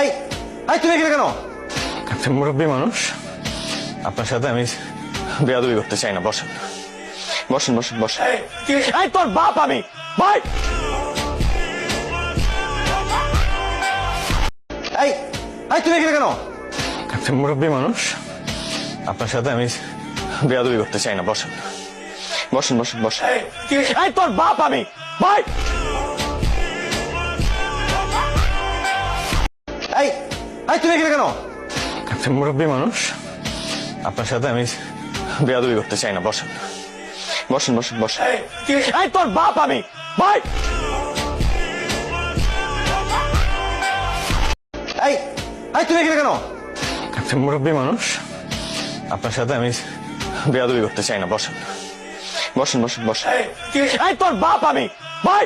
এই এই তুমি এখানে কেন? আপনি মুরব্বী মানুষ, আপনার সাথে আমি বেয়াদবি করতে চাই না। বসেন বসেন বসেন বসেন। এই তোর বাপ আমি ভাই। এই এই তুমি এখানে কেন? আপনি মুরব্বী মানুষ, আপনার সাথে আমি বেয়াদবি করতে চাই না। বসেন বসেন বসেন বসেন। এই তোর বাপ আমি ভাই। এই এই তুমি এখানে কেন? আপনি মুরব্বী মানুষ, আপনার সাথে আমি বেয়াদবি করতে চাই না। বসেন বসেন বসেন বসেন। এই তোর বাপ আমি ভাই। এই এই তুমি এখানে কেন? আপনি মুরব্বী মানুষ, আপনার সাথে আমি বেয়াদবি করতে চাই না। বসেন বসেন বসেন বসেন। এই তোর বাপ আমি ভাই।